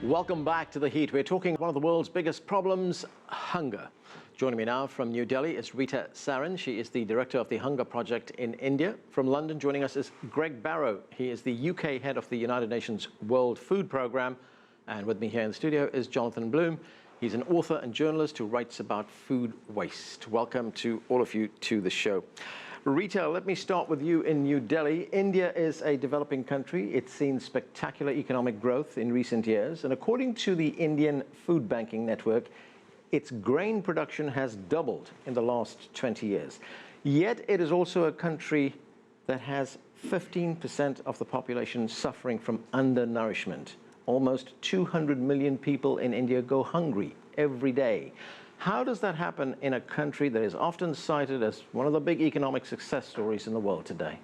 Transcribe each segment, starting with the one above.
Welcome back to The Heat. We're talking one of the world's biggest problems, hunger. Joining me now from New Delhi is Rita Sarin. She is the director of the Hunger Project in India. From London, joining us is Greg Barrow. He is the UK head of the United Nations World Food Programme. And with me here in the studio is Jonathan Bloom. He's an author and journalist who writes about food waste. Welcome to all of you to the show. Rita, let me start with you in New Delhi. India is a developing country. It's seen spectacular economic growth in recent years. And according to the Indian Food Banking Network, its grain production has doubled in the last 20 years. Yet it is also a country that has 15% of the population suffering from undernourishment. Almost 200 million people in India go hungry every day. How does that happen in a country that is often cited as one of the big economic success stories in the world today?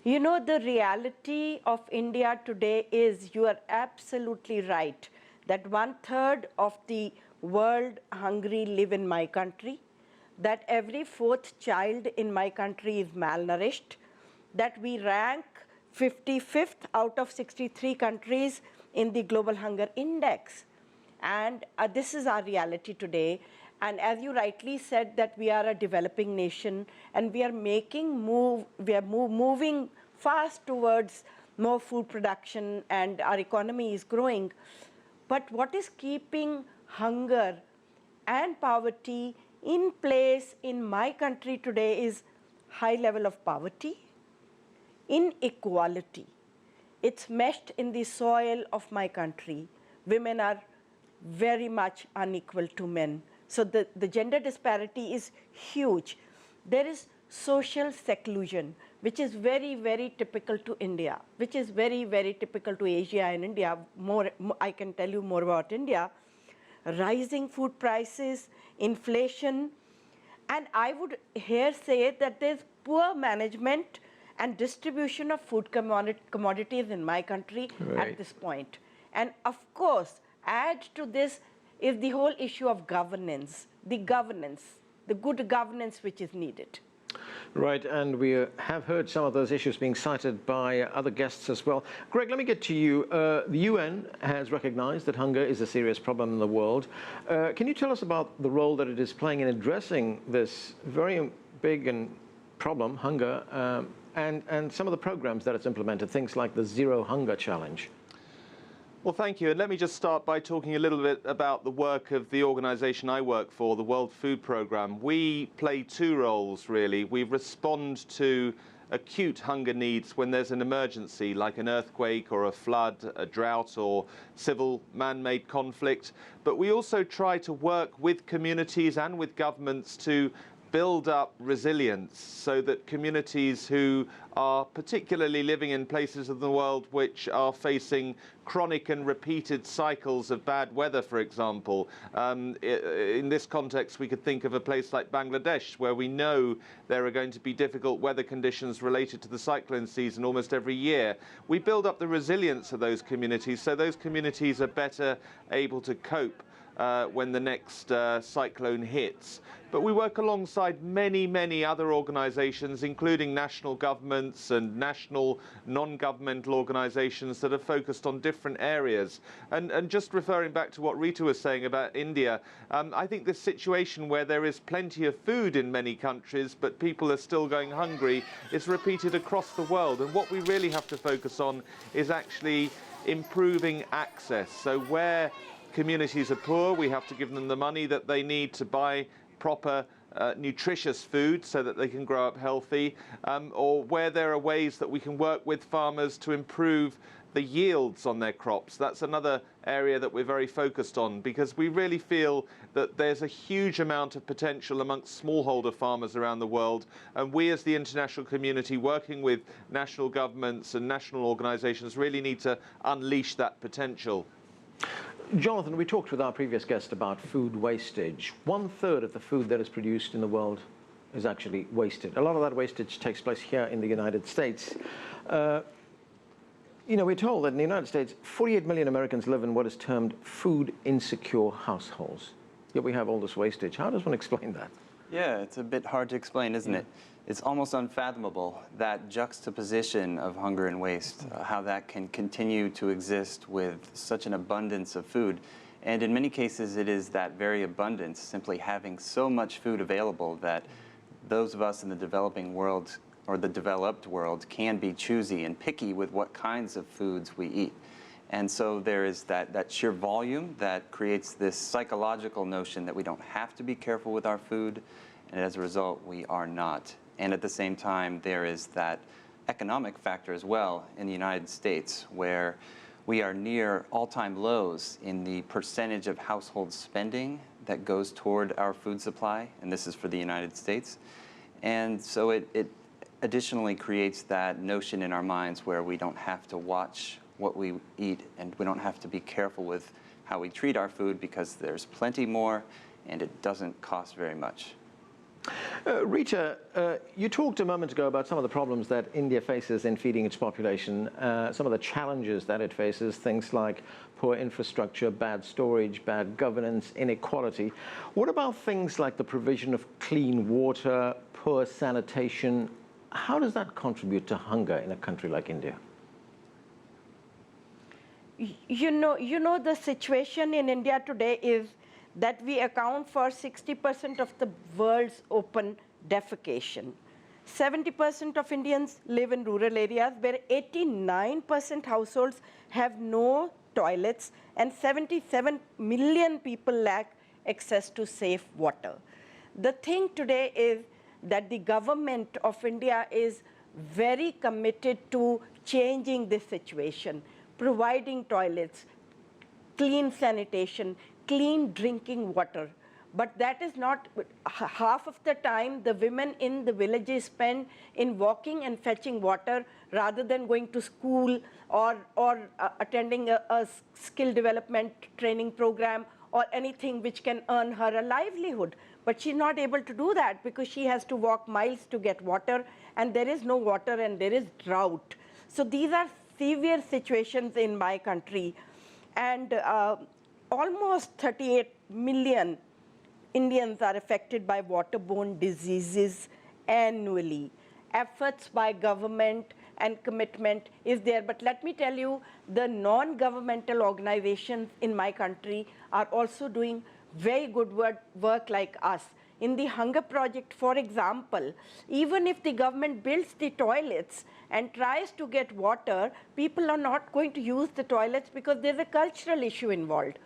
You know, the reality of India today is, you are absolutely right, that 1/3 of the world hungry live in my country, that every 4th child in my country is malnourished, that we rank 55th out of 63 countries in the Global Hunger Index. And this is our reality today. And as you rightly said, that we are a developing nation and we are moving fast towards more food production and our economy is growing. But what is keeping hunger and poverty in place in my country today is high level of poverty, inequality. It's meshed in the soil of my country. Women are very much unequal to men. So the gender disparity is huge. There is social seclusion, which is very, very typical to India, which is very, very typical to Asia and India. I can tell you more about India. Rising food prices, inflation, and I would here say that there's poor management and distribution of food commodities in my country at this point. And of course, add to this is the whole issue of governance, the good governance which is needed. Right, and we have heard some of those issues being cited by other guests as well. Greg, let me get to you. The UN has recognized that hunger is a serious problem in the world. Can you tell us about the role that it is playing in addressing this very big problem, hunger, and some of the programs that it's implemented, things like the Zero Hunger Challenge? Well, thank you. And let me just start by talking a little bit about the work of the organization I work for, the World Food Programme. We play two roles, really. We respond to acute hunger needs when there's an emergency, like an earthquake or a flood, a drought or civil man-made conflict. But we also try to work with communities and with governments to build up resilience so that communities who are particularly living in places of the world which are facing chronic and repeated cycles of bad weather, for example. In this context, we could think of a place like Bangladesh, where we know there are going to be difficult weather conditions related to the cyclone season almost every year. We build up the resilience of those communities so those communities are better able to cope when the next cyclone hits. But we work alongside many, many other organizations, including national governments and national non-governmental organizations that are focused on different areas. And just referring back to what Rita was saying about India, I think this situation where there is plenty of food in many countries, but people are still going hungry, is repeated across the world. And what we really have to focus on is actually improving access. So where communities are poor, we have to give them the money that they need to buy proper nutritious food so that they can grow up healthy, or where there are ways that we can work with farmers to improve the yields on their crops. That's another area that we're very focused on, because we really feel that there's a huge amount of potential amongst smallholder farmers around the world, and we as the international community working with national governments and national organizations really need to unleash that potential. Jonathan, we talked with our previous guest about food wastage. 1/3 of the food that is produced in the world is actually wasted. A lot of that wastage takes place here in the United States. You know, we're told that in the United States, 48 million Americans live in what is termed food insecure households. Yet we have all this wastage. How does one explain that? Yeah, it's a bit hard to explain, isn't it? It's almost unfathomable, that juxtaposition of hunger and waste, how that can continue to exist with such an abundance of food. And in many cases, it is that very abundance, simply having so much food available, that those of us in the developing world or the developed world can be choosy and picky with what kinds of foods we eat. And so there is that sheer volume that creates this psychological notion that we don't have to be careful with our food, and as a result, we are not. And at the same time, there is that economic factor as well in the United States, where we are near all-time lows in the percentage of household spending that goes toward our food supply, and this is for the United States. And so it additionally creates that notion in our minds where we don't have to watch what we eat, and we don't have to be careful with how we treat our food, because there's plenty more and it doesn't cost very much. Rita, you talked a moment ago about some of the problems that India faces in feeding its population, some of the challenges that it faces, things like poor infrastructure, bad storage, bad governance, inequality. What about things like the provision of clean water, poor sanitation? How does that contribute to hunger in a country like India? You know, the situation in India today is that we account for 60% of the world's open defecation. 70% of Indians live in rural areas where 89% households have no toilets, and 77 million people lack access to safe water. The thing today is that the government of India is very committed to changing this situation, providing toilets, clean sanitation, clean drinking water. But that is not, half of the time the women in the villages spend in walking and fetching water rather than going to school or attending a skill development training program or anything which can earn her a livelihood. But she's not able to do that because she has to walk miles to get water, and there is no water and there is drought. So these are severe situations in my country, and almost 38 million Indians are affected by waterborne diseases annually. Efforts by government and commitment is there, but let me tell you, the non-governmental organizations in my country are also doing very good work like us. In the Hunger Project, for example, even if the government builds the toilets and tries to get water, people are not going to use the toilets because there's a cultural issue involved.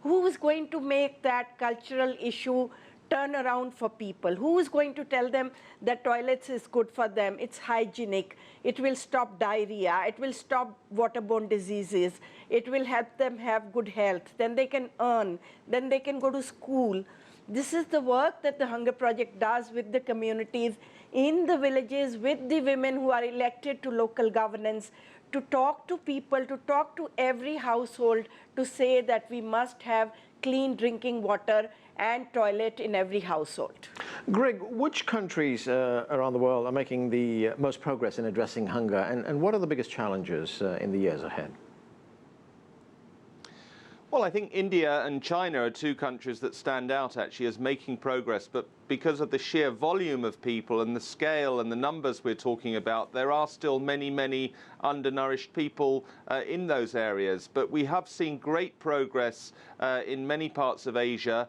Who is going to make that cultural issue turn around for people? Who is going to tell them that toilets is good for them, it's hygienic, it will stop diarrhea, it will stop waterborne diseases, it will help them have good health, then they can earn, then they can go to school. This is the work that the Hunger Project does with the communities in the villages, with the women who are elected to local governance, to talk to people, to talk to every household, to say that we must have clean drinking water and toilet in every household. Greg, which countries around the world are making the most progress in addressing hunger, and what are the biggest challenges in the years ahead? Well, I think India and China are two countries that stand out actually as making progress, but because of the sheer volume of people and the scale and the numbers we're talking about, there are still many, many undernourished people in those areas. But we have seen great progress in many parts of Asia.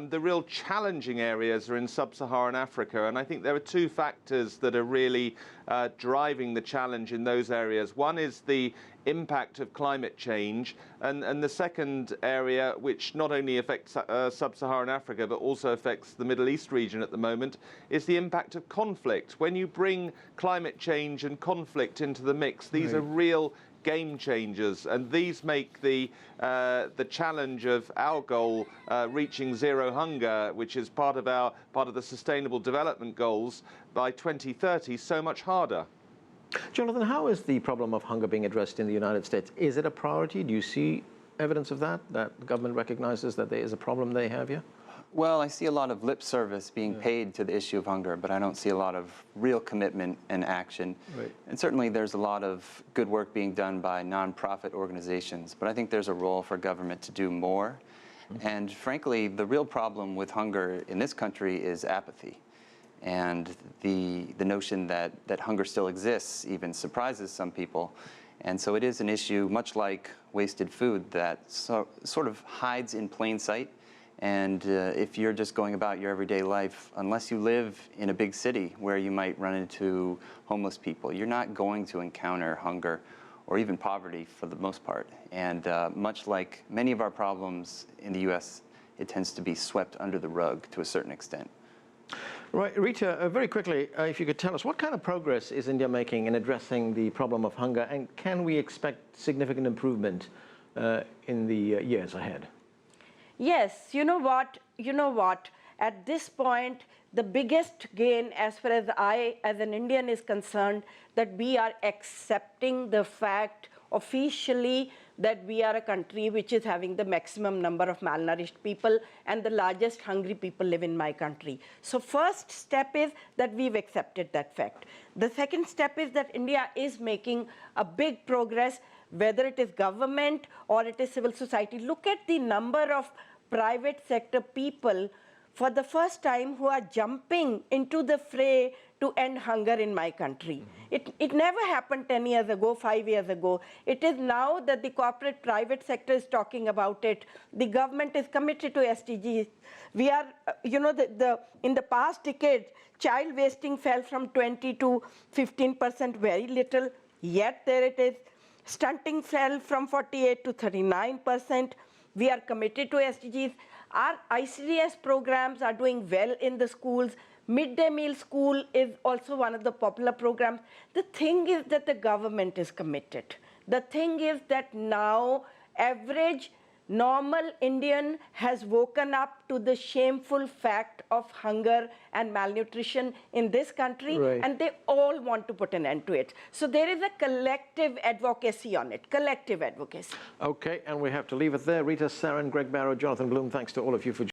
The real challenging areas are in sub-Saharan Africa, and I think there are two factors that are really driving the challenge in those areas. One is the impact of climate change, and the second area, which not only affects sub-Saharan Africa but also affects the Middle East region at the moment, is the impact of conflict. When you bring climate change and conflict into the mix, these are real game changers, and these make the challenge of our goal, reaching zero hunger, which is part of the Sustainable Development Goals by 2030, so much harder. Jonathan, how is the problem of hunger being addressed in the United States? Is it a priority? Do you see evidence of that the government recognizes that there is a problem they have here? Well, I see a lot of lip service being paid to the issue of hunger, but I don't see a lot of real commitment and action. Right. And certainly there's a lot of good work being done by nonprofit organizations, but I think there's a role for government to do more. And frankly, the real problem with hunger in this country is apathy. And the notion that hunger still exists even surprises some people. And so it is an issue, much like wasted food, that sort of hides in plain sight. And if you're just going about your everyday life, unless you live in a big city where you might run into homeless people, you're not going to encounter hunger or even poverty for the most part. And much like many of our problems in the US, it tends to be swept under the rug to a certain extent. Right, Rita, very quickly, if you could tell us, what kind of progress is India making in addressing the problem of hunger, and can we expect significant improvement in the years ahead? Yes, you know what? At this point, the biggest gain, as far as I, as an Indian, is concerned, that we are accepting the fact officially that we are a country which is having the maximum number of malnourished people, and the largest hungry people live in my country. So first step is that we've accepted that fact. The second step is that India is making a big progress, whether it is government or it is civil society. Look at the number of private sector people for the first time who are jumping into the fray to end hunger in my country. It never happened 10 years ago, 5 years ago. It is now that the corporate private sector is talking about it. The government is committed to SDGs. We are, in the past decade, child wasting fell from 20 to 15%, very little, yet there it is. Stunting fell from 48 to 39%. We are committed to SDGs. Our ICDS programs are doing well in the schools. Midday meal school is also one of the popular programs. The thing is that the government is committed. The thing is that now average normal Indian has woken up to the shameful fact of hunger and malnutrition in this country, right, and they all want to put an end to it. So there is a collective advocacy on it, collective advocacy. Okay, and we have to leave it there. Rita Sarin, Greg Barrow, Jonathan Bloom, thanks to all of you for